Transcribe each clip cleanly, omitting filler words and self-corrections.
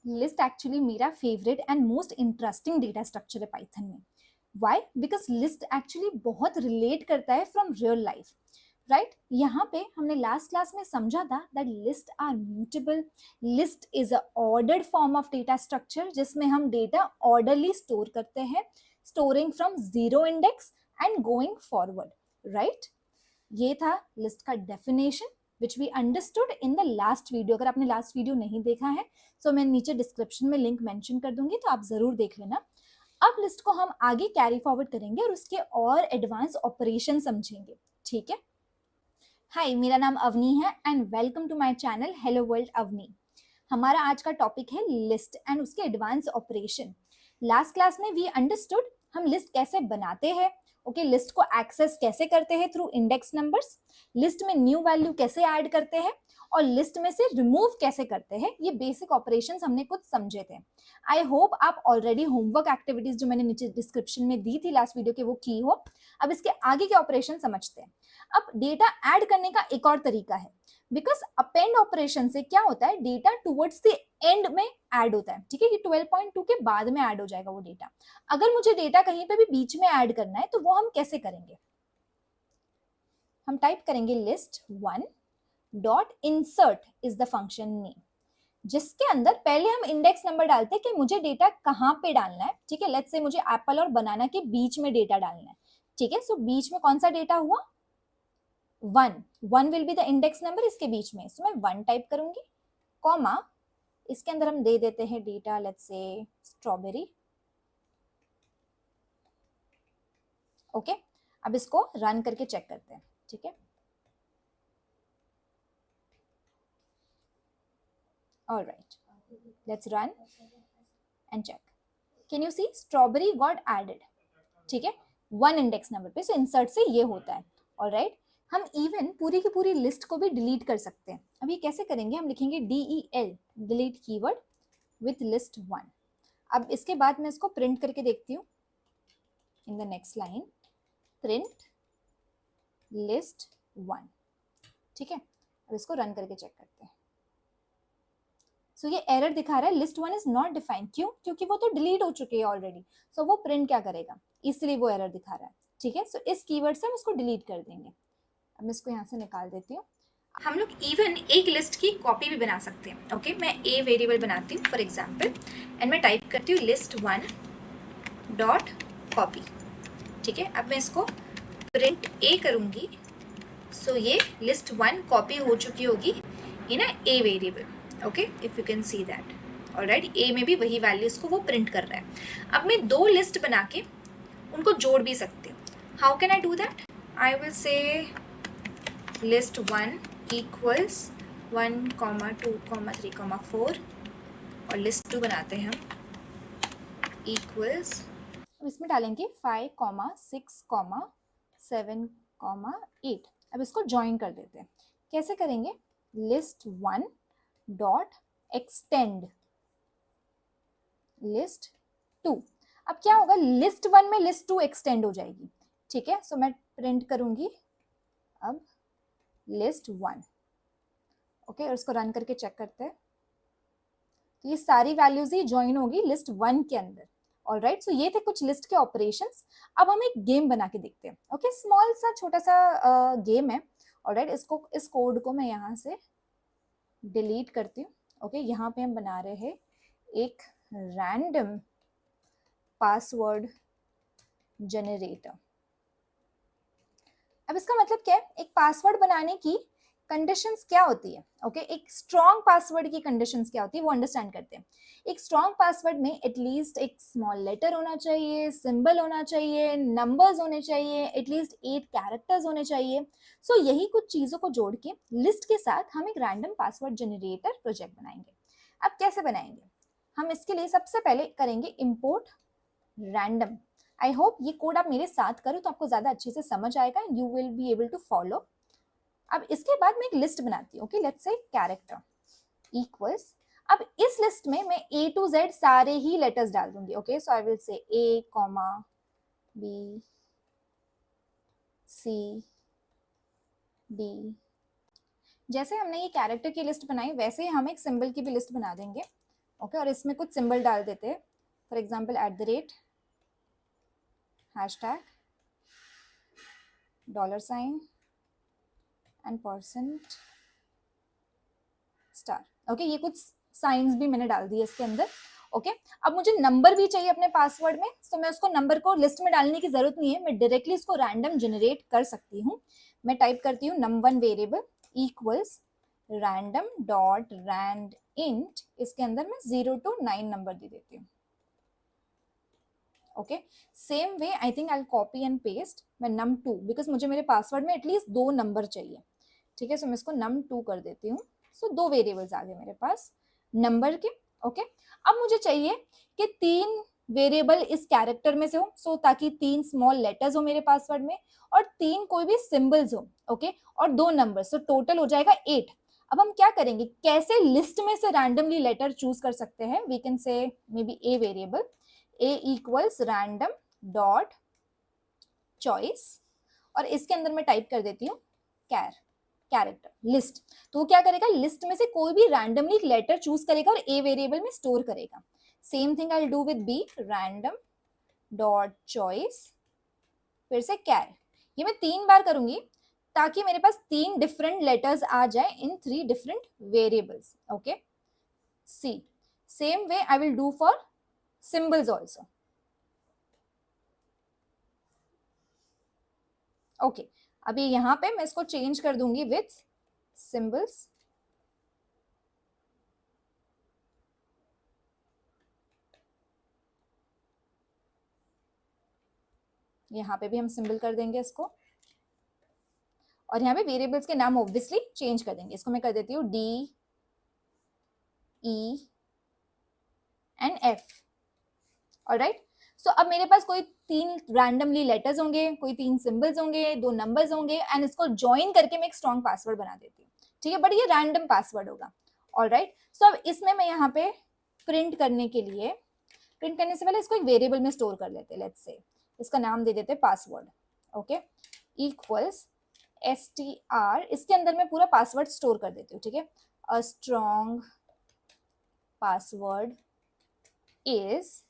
List actually मेरा favourite and most interesting data structure है Python में. वाई? बिकॉज लिस्ट एक्चुअली बहुत relate करता है फ्रॉम रियल लाइफ, राइट? यहाँ पे हमने लास्ट क्लास में समझा था that list are mutable. List is a ordered form of data structure जिसमें हम डेटा ऑर्डरली स्टोर करते हैं, storing from zero index and going forward, right? ये था लिस्ट का definition which we understood in the last video. अगर आपने last video नहीं देखा है तो मैं नीचे डिस्क्रिप्शन में लिंक मेंशन कर दूंगी, तो आप जरूर देख लेना. अब लिस्ट को हम आगे कैरी फॉरवर्ड करेंगे और उसके और एडवांस ऑपरेशन समझेंगे, ठीक है? हाय, मेरा नाम अवनी है and welcome to my channel hello world Avani. हमारा आज का टॉपिक है लिस्ट एंड उसके एडवांस ऑपरेशन. लास्ट क्लास में वी अंडरस्टूड हम लिस्ट कैसे बनाते हैं, ओके, लिस्ट को एक्सेस कैसे करते हैं थ्रू इंडेक्स नंबर्स, लिस्ट में न्यू वैल्यू कैसे ऐड करते हैं और लिस्ट में से रिमूव कैसे करते हैं. ये बेसिक ऑपरेशंस हमने कुछ समझे थे. आई होप आप ऑलरेडी होमवर्क एक्टिविटीज जो मैंने नीचे डिस्क्रिप्शन में दी थी लास्ट वीडियो के वो की हो. अब इसके आगे के ऑपरेशन समझते हैं. अब डेटा ऐड करने का एक और तरीका है, बिकॉज अपेंड ऑपरेशन से क्या होता है, डेटा टुवर्ड्स द एंड में ऐड होता है, ठीक है? ये 12.2 के बाद में ऐड हो जाएगा वो डेटा. अगर मुझे डेटा कहीं पे भी बीच में ऐड करना है तो वो हम कैसे करेंगे? हम टाइप करेंगे list one dot insert is the function name, जिसके अंदर पहले हम इंडेक्स नंबर डालते हैं कि मुझे डेटा कहाँ पे डालना है, ठीक है? लेट्स से मुझे एप्पल और बनाना के बीच में डेटा डालना है, ठीक है? सो बीच में कौन सा डेटा हुआ? One will be the index number इसके बीच में, सो मैं वन टाइप करूंगी, कॉमा इसके अंदर हम दे देते हैं data, let's say strawberry, okay. अब इसको रन करके चेक करते हैं, ठीक है? Alright, let's run and check. Can you see strawberry got added, ठीक है, वन इंडेक्स नंबर पे. सो इंसर्ट से ये होता है. ऑलराइट, हम इवन पूरी की पूरी लिस्ट को भी डिलीट कर सकते हैं. अब ये कैसे करेंगे? हम लिखेंगे DEL, delete keyword, with list one. अब इसके बाद मैं इसको प्रिंट करके देखती हूँ. In the next line print list one, ठीक है? अब इसको रन करके चेक करते हैं. सो ये एरर दिखा रहा है list one is not defined. क्यों? क्योंकि वो तो डिलीट हो चुके हैं ऑलरेडी. सो वो प्रिंट क्या करेगा, इसलिए वो एरर दिखा रहा है, ठीक है? सो इस कीवर्ड से हम इसको डिलीट कर देंगे. अब मैं इसको यहाँ से निकाल देती हूँ. हम लोग इवन एक लिस्ट की कॉपी भी बना सकते हैं, ओके? मैं ए वेरिएबल बनाती हूँ फॉर एग्जाम्पल एंड मैं टाइप करती हूँ लिस्ट वन डॉट कॉपी, ठीक है? अब मैं इसको प्रिंट ए करूंगी. सो ये लिस्ट वन कॉपी हो चुकी होगी in A variable, okay, if you can see that. Alright, A में भी वही वैल्यूज को वो प्रिंट कर रहा है. अब मैं दो लिस्ट बना के उनको जोड़ भी सकती हूँ. How can I do that? I will say list one equals 1, 2, 3, 4 और लिस्ट टू बनाते हैं हम इक्वल्स, इसमें डालेंगे 5, 6, 7, 8. अब इसको ज्वाइन कर देते हैं. कैसे करेंगे? List one dot extend list two. अब क्या होगा, लिस्ट वन में लिस्ट टू एक्सटेंड हो जाएगी, ठीक है? सो मैं प्रिंट करूंगी अब लिस्ट वन, ओके, और इसको रन करके चेक करते हैं. तो ये सारी वैल्यूज ही ज्वाइन होगी लिस्ट वन के अंदर. ऑलराइट, सो ये थे कुछ लिस्ट के ऑपरेशंस. अब हम एक गेम बना के देखते हैं, ओके? स्मॉल सा छोटा सा गेम है. ऑलराइट, इसको इस कोड को मैं यहाँ से डिलीट करती हूँ, ओके? यहाँ पे हम बना रहे हैं एक रैंडम पासवर्ड जनरेटर. अब इसका मतलब क्या है? एक पासवर्ड बनाने की कंडीशंस क्या होती है, ओके? एक स्ट्रॉन्ग पासवर्ड की कंडीशंस क्या होती है वो अंडरस्टैंड करते हैं. एक स्ट्रॉन्ग पासवर्ड में एटलीस्ट एक स्मॉल लेटर होना चाहिए, सिंबल होना चाहिए, नंबर्स होने चाहिए, एटलीस्ट 8 कैरेक्टर्स होने चाहिए. सो यही कुछ चीज़ों को जोड़ के लिस्ट के साथ हम एक रैंडम पासवर्ड जनरेटर प्रोजेक्ट बनाएंगे. अब कैसे बनाएंगे? हम इसके लिए सबसे पहले करेंगे इम्पोर्ट रैंडम. आई होप ये कोड आप मेरे साथ करो तो आपको ज़्यादा अच्छे से समझ आएगा, you will be able to follow. अब इसके बाद मैं एक लिस्ट बनाती हूँ, okay? Let's say character equals. अब इस लिस्ट में मैं A to Z सारे ही लेटर्स डाल दूंगी, okay? So I will say A, B, C, D. जैसे हमने ये कैरेक्टर की लिस्ट बनाई वैसे हम एक सिंबल की भी लिस्ट बना देंगे. ओके, और इसमें कुछ सिंबल डाल देते हैं, for example @ hashtag $, and %, okay, ये कुछ साइंस भी मैंने डाल दिए इसके अंदर। ओके, अब मुझे नंबर भी चाहिए अपने पासवर्ड में, तो मैं उसको नंबर को लिस्ट में डालने की जरूरत नहीं है, मैं डायरेक्टली इसको रैंडम जनरेट कर सकती हूँ। मैं टाइप करती हूँ num1 वेरिएबल इक्वल्स random.randint, इसके अंदर मैं 0 to 9 नंबर दे देती हूँ। Okay, same way I think I copy and paste, मैं num2, बिकॉज मुझे मेरे पासवर्ड में एटलीस्ट 2 नंबर चाहिए, ठीक है, सो मैं इसको num2 कर देती हूँ। सो 2 वेरिएबल्स आ गए मेरे पास नंबर के। ओके, अब मुझे चाहिए कि 3 वेरिएबल इस कैरेक्टर में से हो, सो ताकि 3 स्मॉल लेटर्स हो मेरे पासवर्ड में, और 3 कोई भी सिंबल्स हो, ओके, और 2 नंबर, सो टोटल हो जाएगा 8। अब हम क्या करेंगे, कैसे लिस्ट में से रैंडमली लेटर चूज कर सकते हैं, we can say maybe a variable a equals random dot choice, और इसके अंदर मैं टाइप कर देती हूँ कैरेक्टर लिस्ट। तो वो क्या करेगा, लिस्ट में से कोई भी रैंडमली एक लेटर चूज करेगा और ए वेरिएबल में स्टोर करेगा। Same thing I will do with b, random dot choice, फिर से कैर। ये मैं 3 बार करूंगी ताकि मेरे पास 3 डिफरेंट लेटर्स आ जाए in 3 different variables. Okay, see same way I will do for symbols also. Okay, अभी यहां पे मैं इसको चेंज कर दूंगी विथ symbols, यहां पे भी हम सिंबल कर देंगे इसको, और यहाँ पे वेरिएबल्स के नाम ऑब्वियसली चेंज कर देंगे। इसको मैं कर देती हूँ D E and F। Alright, so अब मेरे पास कोई 3 रैंडमली लेटर्स होंगे, कोई 3 सिंबल्स होंगे, 2 नंबर्स होंगे, एंड इसको ज्वाइन करके मैं एक स्ट्रॉन्ग पासवर्ड बना देती हूँ, ठीक है, बट ये रैंडम पासवर्ड होगा। ऑलराइट, सो अब इसमें मैं यहाँ पे प्रिंट करने से पहले इसको एक वेरिएबल में स्टोर कर लेते हैं। लेट्स से इसका नाम दे देते हैं पासवर्ड। ओके, इक्वल्स str, इसके अंदर मैं पूरा पासवर्ड स्टोर कर देती हूँ, ठीक है, अ स्ट्रॉन्ग पासवर्ड इज,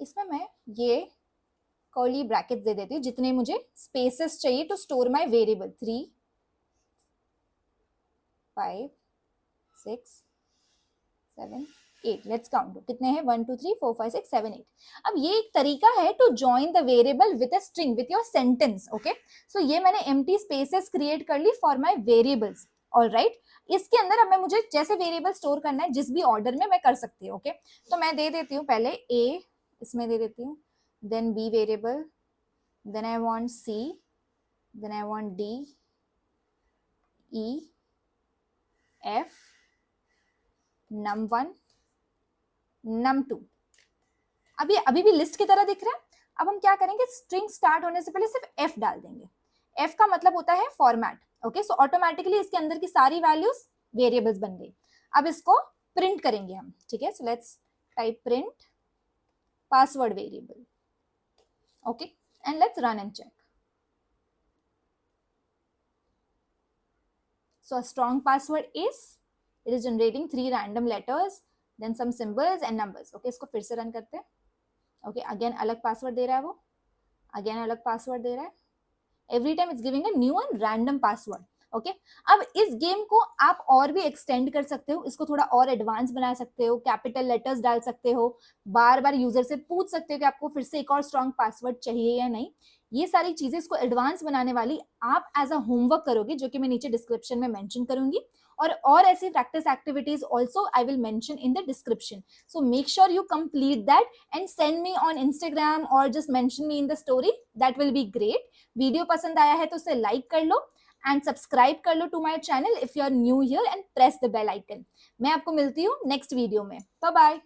इसमें मैं ये कर्ली ब्रैकेट दे देती हूँ जितने मुझे स्पेसेस चाहिए to store my variable, 3 5 6 7 8, let's count, कितने हैं, 1 2 3 4 5 6 7 8। अब ये एक तरीका है to join the variable with a string with your sentence. Okay, so ये मैंने एम्प्टी स्पेसेस क्रिएट कर ली फॉर माय वेरिएबल्स। ऑलराइट, इसके अंदर अब मैं मुझे जैसे वेरिएबल स्टोर करना है जिस भी ऑर्डर में मैं कर सकती हूँ। ओके, तो मैं दे देती हूँ पहले ए, इसमें दे देती हूँ, then B variable, then I want C, then I want D, E, F, num1, num2। अभी भी लिस्ट की तरह दिख रहा है। अब हम क्या करेंगे, स्ट्रिंग स्टार्ट होने से पहले सिर्फ F डाल देंगे। F का मतलब होता है फॉर्मेट। ओके, सो ऑटोमेटिकली इसके अंदर की सारी वैल्यूज वेरिएबल्स बन गई। अब इसको प्रिंट करेंगे हम, ठीक है, so let's type print password variable. Okay, and let's run and check. So a strong password is, it is generating 3 random letters, then some symbols and numbers. Okay, इसको फिर से रन करते हैं। Okay, again अलग password दे रहा है वो, again अलग पासवर्ड दे रहा है, every time it's giving a new and random password. Okay, अब इस गेम को आप और भी एक्सटेंड कर सकते हो, इसको थोड़ा और एडवांस बना सकते हो, कैपिटल लेटर्स डाल सकते हो, बार बार यूजर से पूछ सकते हो कि आपको फिर से एक और स्ट्रॉन्ग पासवर्ड चाहिए या नहीं। ये सारी चीजें इसको एडवांस बनाने वाली आप एज अ होमवर्क करोगे, जो कि मैं नीचे डिस्क्रिप्शन में मेंशन करूंगी, और ऐसी practice activities also I will mention in the description. So make sure you complete that and send me on Instagram और just mention me in the story, that will be great. Video पसंद आया है तो उसे like कर लो and subscribe कर लो to my channel if you are new here, and press the bell icon. मैं आपको मिलती हूँ नेक्स्ट वीडियो में। Bye bye.